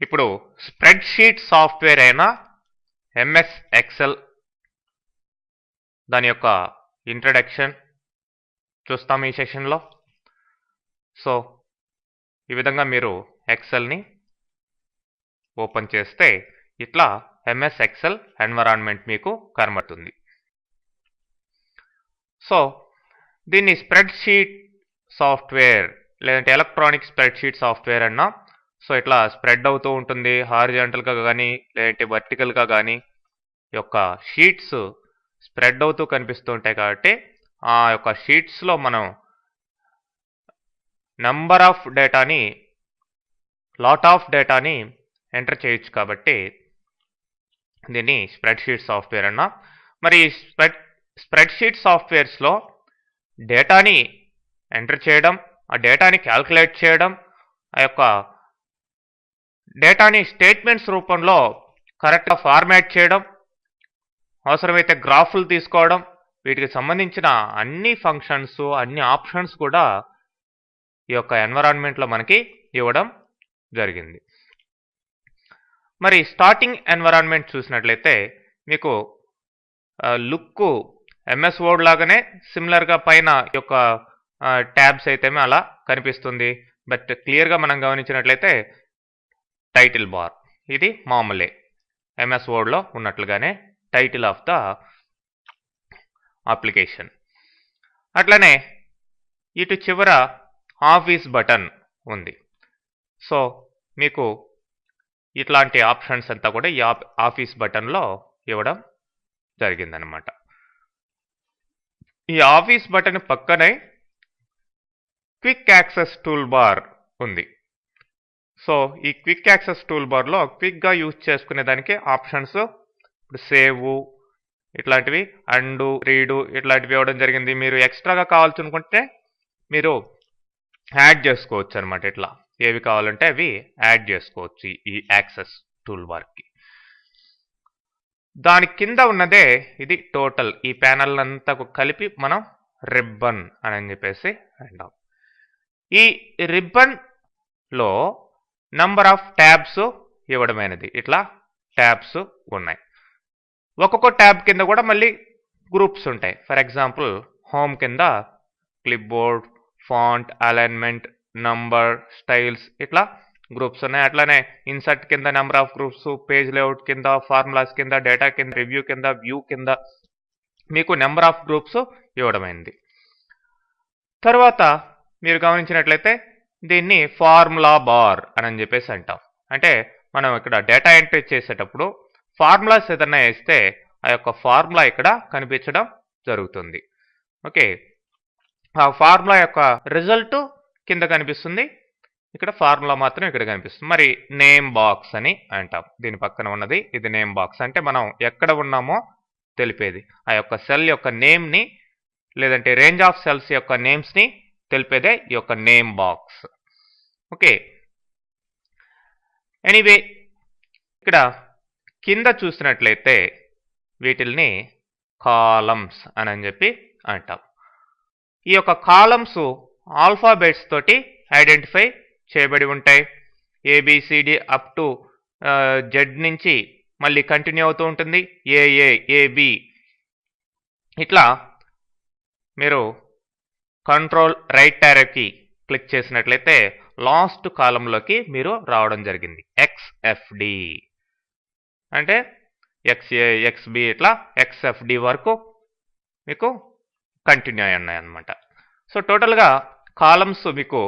ఇప్పుడు spread sheet software అయిన MS Excel దాని యొక్క ఇంట్రడక్షన్ చూస్తాం ఈ సెషన్లో. సో ఈ విధంగా మీరు ఎక్సెల్ని ఓపెన్ చేస్తే ఇట్లా ఎంఎస్ ఎక్సెల్ ఎన్విరాన్మెంట్ మీకు కనబడుతుంది. సో దీన్ని స్ప్రెడ్ షీట్ సాఫ్ట్వేర్ లేదంటే ఎలక్ట్రానిక్ స్ప్రెడ్ షీట్ సాఫ్ట్వేర్ అన్నా. సో ఇట్లా స్ప్రెడ్ అవుతూ ఉంటుంది హారిజాంటల్గా కానీ లేదంటే వర్టికల్గా కానీ ఈ యొక్క షీట్స్ స్ప్రెడ్ అవుతూ కనిపిస్తూ ఉంటాయి. కాబట్టి ఆ యొక్క షీట్స్లో మనం నంబర్ ఆఫ్ డేటాని లాట్ ఆఫ్ డేటాని ఎంటర్ చేయొచ్చు. కాబట్టి దీన్ని స్ప్రెడ్ షీట్ సాఫ్ట్వేర్ అన్నా. మరి స్ప్రెడ్ షీట్ సాఫ్ట్వేర్స్లో డేటాని ఎంటర్ చేయడం, ఆ డేటాని క్యాల్కులేట్ చేయడం, ఆ యొక్క డేటాని స్టేట్మెంట్స్ రూపంలో కరెక్ట్గా ఫార్మాట్ చేయడం, అవసరమైతే గ్రాఫ్లు తీసుకోవడం, వీటికి సంబంధించిన అన్ని ఫంక్షన్స్ అన్ని ఆప్షన్స్ కూడా ఈ యొక్క ఎన్విరాన్మెంట్లో మనకి ఇవ్వడం జరిగింది. మరి స్టార్టింగ్ ఎన్విరాన్మెంట్ చూసినట్లయితే మీకు లుక్ ఎంఎస్ వర్డ్ లాగానే సిమిలర్గా పైన ఈ యొక్క ట్యాబ్స్ అయితే అలా కనిపిస్తుంది. బట్ క్లియర్గా మనం గమనించినట్లయితే టైటిల్ బార్ ఇది మామూలే ఎంఎస్ వర్డ్లో ఉన్నట్లుగానే టైటిల్ ఆఫ్ ద అప్లికేషన్. అట్లనే ఇటు చివర ఆఫీస్ బటన్ ఉంది. సో మీకు ఇట్లాంటి ఆప్షన్స్ అంతా కూడా ఈ ఆఫీస్ బటన్లో ఇవ్వడం జరిగిందనమాట. ఈ ఆఫీస్ బటన్ పక్కనే క్విక్ యాక్సెస్ టూల్ బార్ ఉంది. సో ఈ క్విక్ యాక్సెస్ టూల్ బార్లో క్విక్గా యూజ్ చేసుకునే దానికి ఆప్షన్స్ ఇప్పుడు సేవ్ ఇట్లాంటివి అండు రీడు ఇట్లాంటివి ఇవ్వడం జరిగింది. మీరు ఎక్స్ట్రాగా కావాల్సి అనుకుంటే మీరు యాడ్ చేసుకోవచ్చు అనమాట. ఇట్లా ఏవి కావాలంటే అవి యాడ్ చేసుకోవచ్చు ఈ యాక్సెస్ టూల్ బార్కి. దాని కింద ఉన్నదే ఇది టోటల్ ఈ ప్యానల్ అంతా కలిపి మనం రిబ్బన్ అని చెప్పేసి అంటాం. ఈ రిబ్బన్లో నంబర్ ఆఫ్ ట్యాబ్స్ ఇవ్వడమైనది. ఇట్లా ట్యాబ్స్ ఉన్నాయి. ఒక్కొక్క ట్యాబ్ కింద కూడా మళ్ళీ గ్రూప్స్ ఉంటాయి. ఫర్ ఎగ్జాంపుల్ హోమ్ కింద clip board, font, alignment, number, styles ఇట్లా గ్రూప్స్ ఉన్నాయి. అట్లానే ఇన్సర్ట్ కింద number of groups, page layout కింద, ఫార్ములాస్ కింద, డేటా కింద, రివ్యూ కింద, వ్యూ కింద మీకు నెంబర్ ఆఫ్ గ్రూప్స్ ఇవ్వడమైంది. తర్వాత మీరు గమనించినట్లయితే దీన్ని ఫార్ములా బార్ అని చెప్పేసి అంటాం. అంటే మనం ఇక్కడ డేటా ఎంట్రీ చేసేటప్పుడు ఫార్ములాస్ ఏదన్నా వేస్తే ఆ యొక్క ఫార్ములా ఇక్కడ కనిపించడం జరుగుతుంది. ఓకే, ఆ ఫార్ములా యొక్క రిజల్ట్ కింద కనిపిస్తుంది, ఇక్కడ ఫార్ములా మాత్రం ఇక్కడ కనిపిస్తుంది. మరి నేమ్ బాక్స్ అని అంటాం. దీని పక్కన ఉన్నది ఇది నేమ్ బాక్స్. అంటే మనం ఎక్కడ ఉన్నామో తెలిపేది, ఆ యొక్క సెల్ యొక్క నేమ్ని లేదంటే రేంజ్ ఆఫ్ సెల్స్ యొక్క నేమ్స్ని తెలిపేదే ఈ యొక్క నేమ్ బాక్స్. ఓకే, ఎనీవే ఇక్కడ కింద చూసినట్లయితే వీటిల్ని కాలమ్స్ అని చెప్పి అంటాం. ఈ యొక్క కాలమ్స్ ఆల్ఫాబెట్స్ తోటి ఐడెంటిఫై చేయబడి ఉంటాయి. ఏబిసిడి అప్ టు జెడ్ నుంచి మళ్ళీ కంటిన్యూ అవుతూ ఉంటుంది. ఏఏ, ఏబి ఇట్లా మీరు కంట్రోల్ రైట్ యారోకి క్లిక్ చేసినట్లయితే లాస్ట్ కాలంలోకి మీరు రావడం జరిగింది. ఎక్స్ఎఫ్డి అంటే ఎక్స్ఏ, ఎక్స్బి ఇట్లా ఎక్స్ఎఫ్డి వరకు మీకు కంటిన్యూ అయి ఉన్నాయి అన్నమాట. సో టోటల్గా కాలమ్స్ మీకు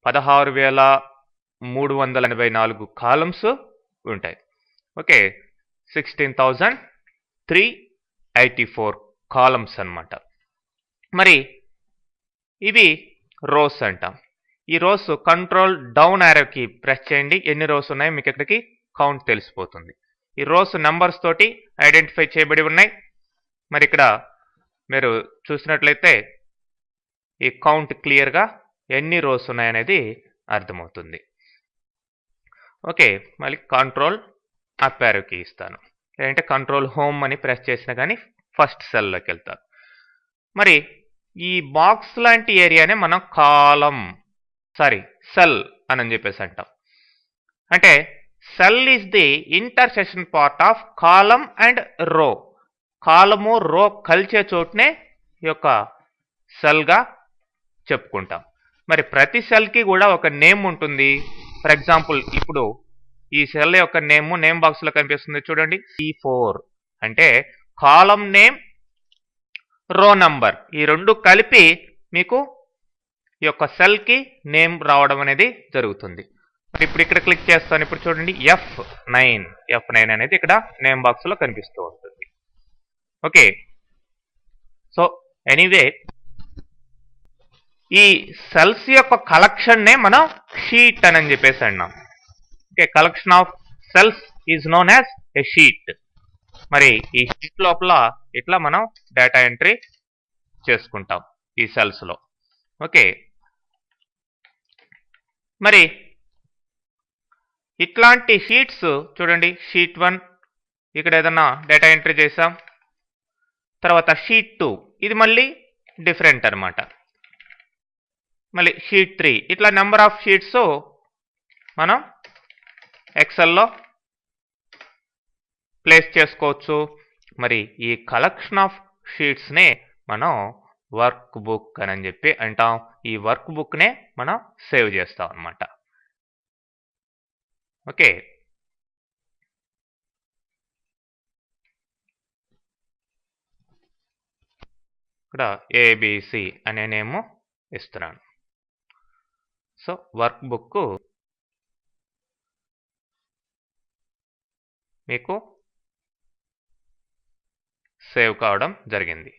16,384 కాలమ్స్ ఉంటాయి. ఓకే, 16,384 కాలమ్స్ అన్నమాట. మరి ఇవి రోస్ అంటాం. ఈ రోస్ కంట్రోల్ డౌన్ యారోకి ప్రెస్ చేయండి, ఎన్ని రోస్ ఉన్నాయో మీకు ఇక్కడికి కౌంట్ తెలిసిపోతుంది. ఈ రోస్ నెంబర్స్ తోటి ఐడెంటిఫై చేయబడి ఉన్నాయి. మరి ఇక్కడ మీరు చూసినట్లయితే ఈ కౌంట్ క్లియర్గా ఎన్ని రోస్ ఉన్నాయనేది అర్థమవుతుంది. ఓకే, మళ్ళీ కంట్రోల్ అప్ యారోకి ఇస్తాను, లేదంటే కంట్రోల్ హోమ్ అని ప్రెస్ చేసినా కానీ ఫస్ట్ సెల్లోకి వెళ్తారు. మరి ఈ బాక్స్ లాంటి ఏరియానే మనం సెల్ అని చెప్పేసి అంటాం. అంటే cell is the intersection part of column and రో. కాలము రో కలిసే చోటునే ఈ యొక్క సెల్గా చెప్పుకుంటాం. మరి ప్రతి సెల్కి కూడా ఒక నేమ్ ఉంటుంది. ఫర్ ఎగ్జాంపుల్ ఇప్పుడు ఈ సెల్ యొక్క నేమ్ బాక్స్లో కనిపిస్తుంది చూడండి, C4 అంటే కాలమ్ నేమ్, రో నంబర్, ఈ రెండు కలిపి మీకు ఈ యొక్క సెల్కి నేమ్ రావడం అనేది జరుగుతుంది. మరి ఇప్పుడు ఇక్కడ క్లిక్ చేస్తాను. ఇప్పుడు చూడండి F9 అనేది ఇక్కడ నేమ్ బాక్స్లో కనిపిస్తూ ఉంటుంది. ఓకే, సో ఎనీవే ఈ సెల్స్ యొక్క కలెక్షన్నే మనం షీట్ అని చెప్పేసి అన్నాం. Okay, collection of cells is known as a sheet. మరి ఈ షీట్ లోపల ఇట్లా మనం డేటా ఎంట్రీ చేసుకుంటాం ఈ సెల్స్లో. ఓకే, మరి ఇట్లాంటి షీట్స్ చూడండి, షీట్ 1 ఇక్కడ ఏదన్నా డేటా ఎంట్రీ చేసాం. తర్వాత షీట్ 2 ఇది మళ్ళీ డిఫరెంట్ అనమాట. మళ్ళీ షీట్ 3 ఇట్లా నెంబర్ ఆఫ్ షీట్స్ మనం ఎక్సెల్లో ప్లేస్ చేసుకోవచ్చు. మరి ఈ కలెక్షన్ ఆఫ్ షీట్స్నే మనం వర్క్ బుక్ అని చెప్పి అంటాం. ఈ వర్క్ బుక్నే మనం సేవ్ చేస్తాం అన్నమాట. ఓకే, ఇక్కడ ABC అనే నేమ్ ఇస్తున్నాను. సో వర్క్ బుక్ మీకు సేవ్ కావడం జరిగింది.